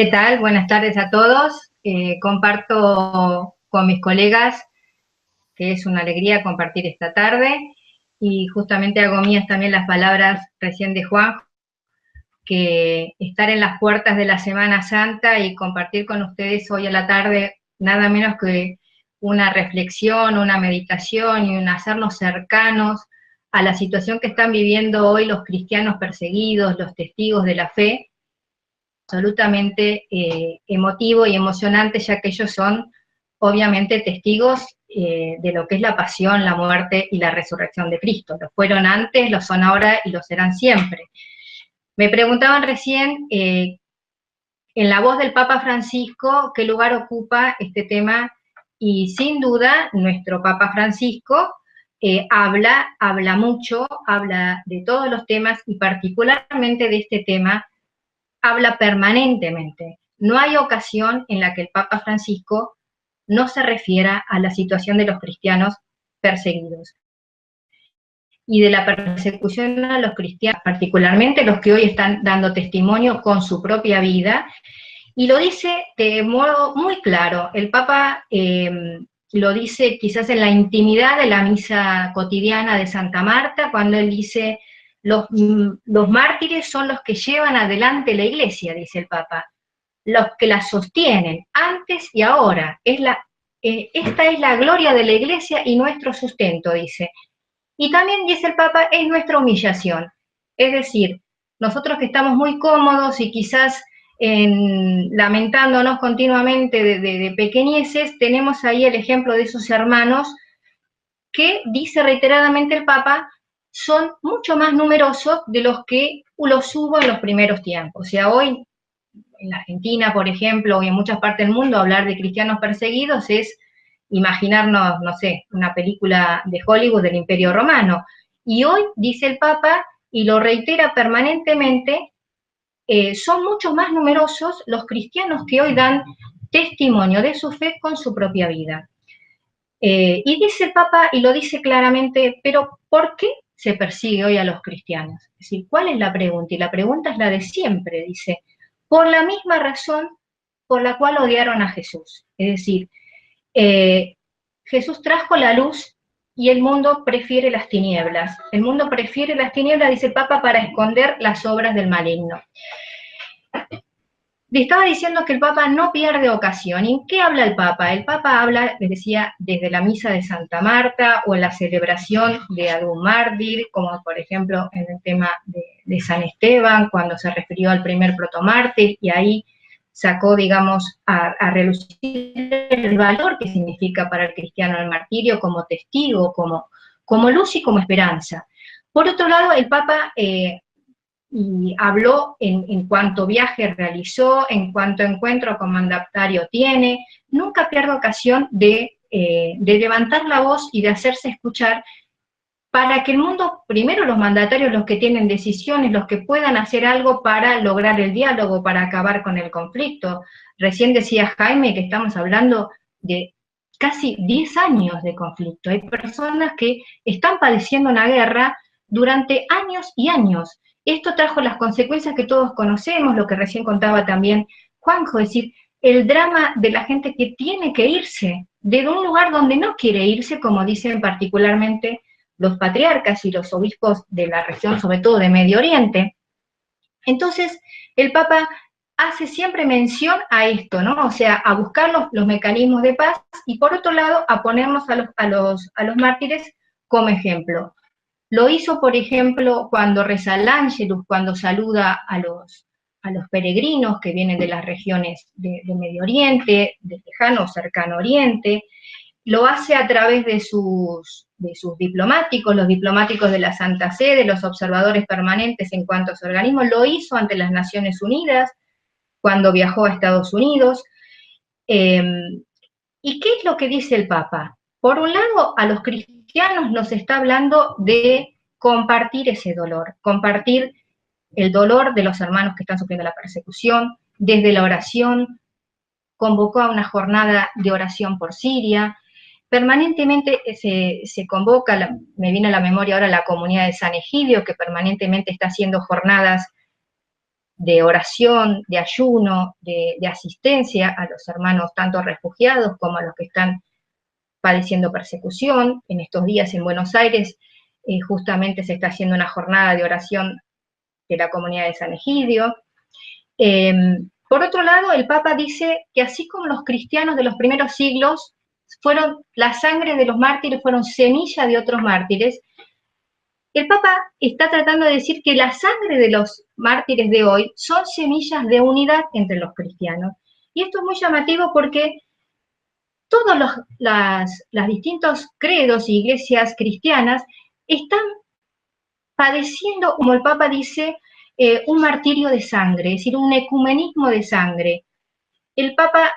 ¿Qué tal? Buenas tardes a todos. Comparto con mis colegas, que es una alegría compartir esta tarde, y justamente hago mías también las palabras recién de Juan, que estar en las puertas de la Semana Santa y compartir con ustedes hoy a la tarde nada menos que una reflexión, una meditación y un hacernos cercanos a la situación que están viviendo hoy los cristianos perseguidos, los testigos de la fe, absolutamente emotivo y emocionante, ya que ellos son obviamente testigos de lo que es la pasión, la muerte y la resurrección de Cristo. Lo fueron antes, lo son ahora y lo serán siempre. Me preguntaban recién, en la voz del Papa Francisco, qué lugar ocupa este tema, y sin duda nuestro Papa Francisco habla mucho, habla de todos los temas y particularmente de este tema habla permanentemente. No hay ocasión en la que el Papa Francisco no se refiera a la situación de los cristianos perseguidos y de la persecución a los cristianos, particularmente los que hoy están dando testimonio con su propia vida, y lo dice de modo muy claro. El Papa lo dice quizás en la intimidad de la misa cotidiana de Santa Marta, cuando él dice: los mártires son los que llevan adelante la iglesia, dice el Papa, los que la sostienen, antes y ahora. Esta es la gloria de la iglesia y nuestro sustento, dice. Y también, dice el Papa, es nuestra humillación. Es decir, nosotros que estamos muy cómodos y quizás lamentándonos continuamente de pequeñeces, tenemos ahí el ejemplo de esos hermanos que, dice reiteradamente el Papa, son mucho más numerosos de los que los hubo en los primeros tiempos. O sea, hoy en Argentina, por ejemplo, y en muchas partes del mundo, hablar de cristianos perseguidos es imaginarnos, no sé, una película de Hollywood del Imperio Romano. Y hoy, dice el Papa, y lo reitera permanentemente, son mucho más numerosos los cristianos que hoy dan testimonio de su fe con su propia vida. Y dice el Papa, y lo dice claramente, pero ¿por qué se persigue hoy a los cristianos? Es decir, ¿cuál es la pregunta? Y la pregunta es la de siempre, dice, por la misma razón por la cual odiaron a Jesús. Es decir, Jesús trajo la luz y el mundo prefiere las tinieblas. El mundo prefiere las tinieblas, dice el Papa, para esconder las obras del maligno. Le estaba diciendo que el Papa no pierde ocasión. ¿Y en qué habla el Papa? El Papa habla, les decía, desde la misa de Santa Marta o en la celebración de algún mártir, como por ejemplo en el tema de San Esteban, cuando se refirió al primer protomártir, y ahí sacó, digamos, a relucir el valor que significa para el cristiano el martirio como testigo, como luz y como esperanza. Por otro lado, el Papa y habló en cuanto viaje realizó, en cuanto encuentro con mandatario tiene, nunca pierde ocasión de levantar la voz y de hacerse escuchar para que el mundo, primero los mandatarios, los que tienen decisiones, los que puedan hacer algo para lograr el diálogo, para acabar con el conflicto. Recién decía Jaime que estamos hablando de casi 10 años de conflicto. Hay personas que están padeciendo una guerra durante años y años. Esto trajo las consecuencias que todos conocemos, lo que recién contaba también Juanjo, es decir, el drama de la gente que tiene que irse de un lugar donde no quiere irse, como dicen particularmente los patriarcas y los obispos de la región, sobre todo de Medio Oriente. Entonces, el Papa hace siempre mención a esto, ¿no? O sea, a buscar los mecanismos de paz y, por otro lado, a ponernos a los mártires como ejemplo. Lo hizo, por ejemplo, cuando reza el Ángelus, cuando saluda a los peregrinos que vienen de las regiones de Medio Oriente, del lejano o cercano Oriente. Lo hace a través de sus diplomáticos, los diplomáticos de la Santa Sede, los observadores permanentes en cuanto a su organismo. Lo hizo ante las Naciones Unidas, cuando viajó a Estados Unidos. ¿Y qué es lo que dice el Papa? Por un lado, a los cristianos nos está hablando de compartir ese dolor, compartir el dolor de los hermanos que están sufriendo la persecución, desde la oración, convocó a una jornada de oración por Siria, permanentemente se convoca, me viene a la memoria ahora la comunidad de San Egidio, que permanentemente está haciendo jornadas de oración, de ayuno, de asistencia a los hermanos tanto refugiados como a los que están padeciendo persecución. En estos días en Buenos Aires justamente se está haciendo una jornada de oración de la comunidad de San Egidio. Por otro lado, el Papa dice que así como los cristianos de los primeros siglos fueron, la sangre de los mártires fueron semilla de otros mártires, el Papa está tratando de decir que la sangre de los mártires de hoy son semillas de unidad entre los cristianos. Y esto es muy llamativo porque todos los distintos credos y iglesias cristianas están padeciendo, como el Papa dice, un martirio de sangre, es decir, un ecumenismo de sangre. El Papa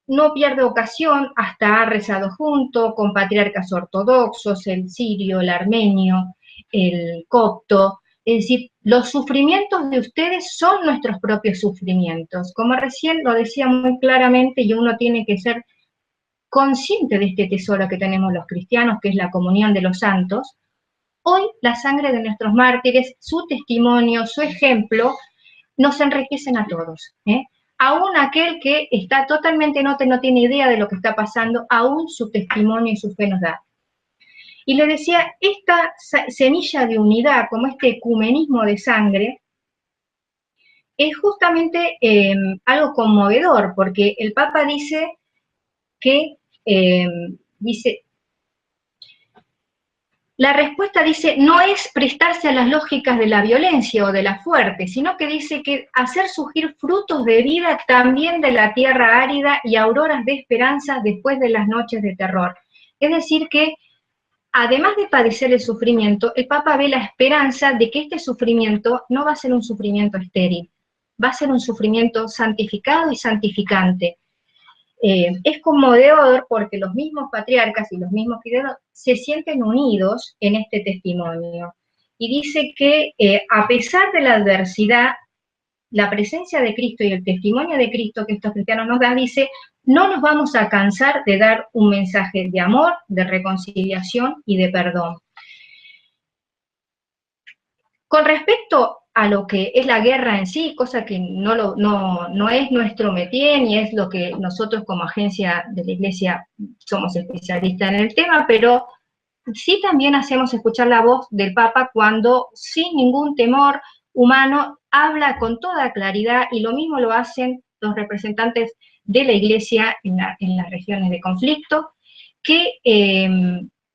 no pierde ocasión, hasta ha rezado junto con patriarcas ortodoxos, el sirio, el armenio, el copto, es decir, los sufrimientos de ustedes son nuestros propios sufrimientos. Como recién lo decía muy claramente, y uno tiene que ser consciente de este tesoro que tenemos los cristianos, que es la comunión de los santos. Hoy la sangre de nuestros mártires, su testimonio, su ejemplo, nos enriquecen a todos. Aún aquel que está totalmente no tiene idea de lo que está pasando, aún su testimonio y su fe nos da. Y le decía, esta semilla de unidad, como este ecumenismo de sangre, es justamente algo conmovedor, porque el Papa dice que, la respuesta dice, no es prestarse a las lógicas de la violencia o de la fuerte, sino que dice que hacer surgir frutos de vida también de la tierra árida y auroras de esperanza después de las noches de terror. Es decir que, además de padecer el sufrimiento, el Papa ve la esperanza de que este sufrimiento no va a ser un sufrimiento estéril, va a ser un sufrimiento santificado y santificante. Es conmovedor porque los mismos patriarcas y los mismos cristianos se sienten unidos en este testimonio. Y dice que a pesar de la adversidad, la presencia de Cristo y el testimonio de Cristo que estos cristianos nos dan, dice, no nos vamos a cansar de dar un mensaje de amor, de reconciliación y de perdón. Con respecto a lo que es la guerra en sí, cosa que no es nuestro métier, ni es lo que nosotros como agencia de la Iglesia somos especialistas en el tema, pero sí también hacemos escuchar la voz del Papa cuando, sin ningún temor humano, habla con toda claridad, y lo mismo lo hacen los representantes de la Iglesia en las regiones de conflicto, que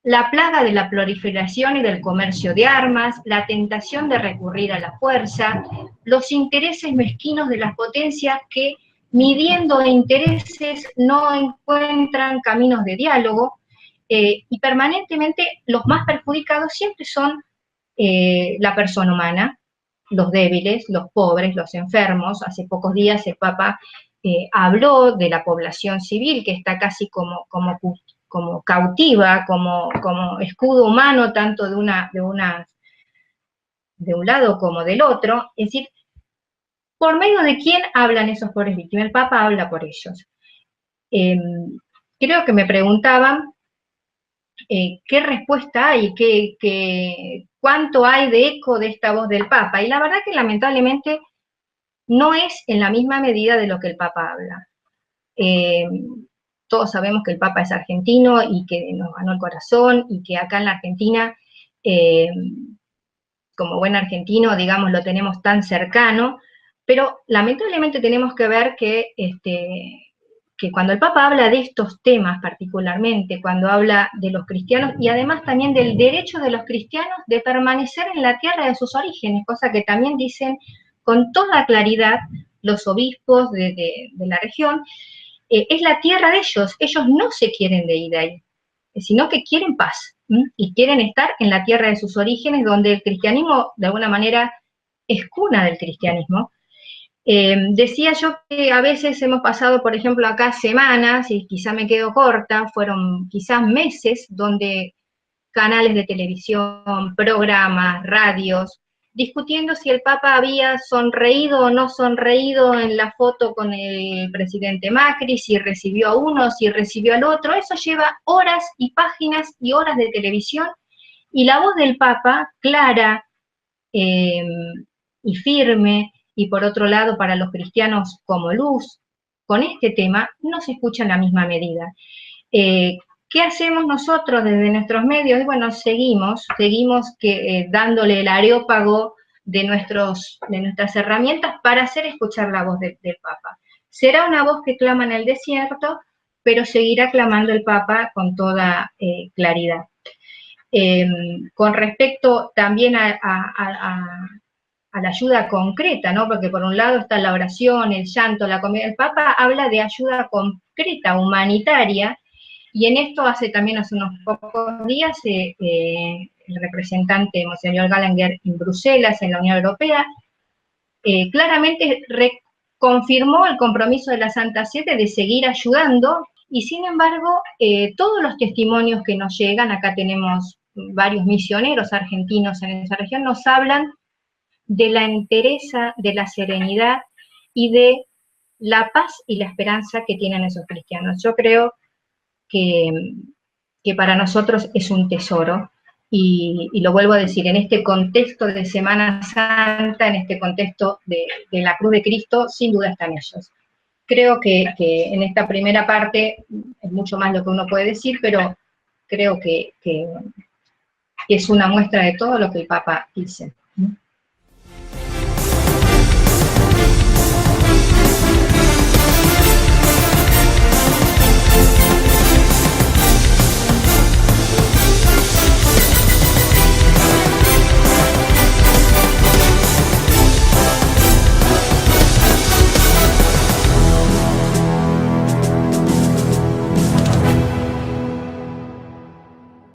la plaga de la proliferación y del comercio de armas, la tentación de recurrir a la fuerza, los intereses mezquinos de las potencias que, midiendo intereses, no encuentran caminos de diálogo, y permanentemente los más perjudicados siempre son la persona humana, los débiles, los pobres, los enfermos. Hace pocos días el Papa habló de la población civil, que está casi como cautiva, como escudo humano, tanto de un lado como del otro. Es decir, ¿por medio de quién hablan esos pobres víctimas? El Papa habla por ellos. Creo que me preguntaban qué respuesta hay, cuánto hay de eco de esta voz del Papa, y la verdad que lamentablemente no es en la misma medida de lo que el Papa habla. Todos sabemos que el Papa es argentino y que nos ganó el corazón, y que acá en la Argentina, como buen argentino, digamos, lo tenemos tan cercano, pero lamentablemente tenemos que ver que cuando el Papa habla de estos temas particularmente, cuando habla de los cristianos y además también del derecho de los cristianos de permanecer en la tierra de sus orígenes, cosa que también dicen con toda claridad los obispos de la región, es la tierra de ellos no se quieren de ir ahí, sino que quieren paz, y quieren estar en la tierra de sus orígenes, donde el cristianismo, de alguna manera, es cuna del cristianismo. Decía yo que a veces hemos pasado, por ejemplo, acá semanas, y quizá me quedo corta, fueron quizás meses, donde canales de televisión, programas, radios, discutiendo si el Papa había sonreído o no sonreído en la foto con el presidente Macri, si recibió a uno, si recibió al otro. Eso lleva horas y páginas y horas de televisión, y la voz del Papa, clara y firme, y por otro lado para los cristianos como luz, con este tema no se escucha en la misma medida. ¿Qué hacemos nosotros desde nuestros medios? Y bueno, seguimos dándole el areópago de nuestras herramientas para hacer escuchar la voz del Papa. Será una voz que clama en el desierto, pero seguirá clamando el Papa con toda claridad. Con respecto también a la ayuda concreta, ¿no? Porque por un lado está la oración, el llanto, la comida. El Papa habla de ayuda concreta, humanitaria, y en esto hace unos pocos días, el representante Monseñor Gallagher en Bruselas, en la Unión Europea, claramente confirmó el compromiso de la Santa Sede de seguir ayudando, y sin embargo, todos los testimonios que nos llegan, acá tenemos varios misioneros argentinos en esa región, nos hablan de la entereza, de la serenidad y de la paz y la esperanza que tienen esos cristianos. Yo creo que para nosotros es un tesoro, y lo vuelvo a decir, en este contexto de Semana Santa, en este contexto de la cruz de Cristo, sin duda están ellos. Creo que en esta primera parte es mucho más lo que uno puede decir, pero creo que es una muestra de todo lo que el Papa dice.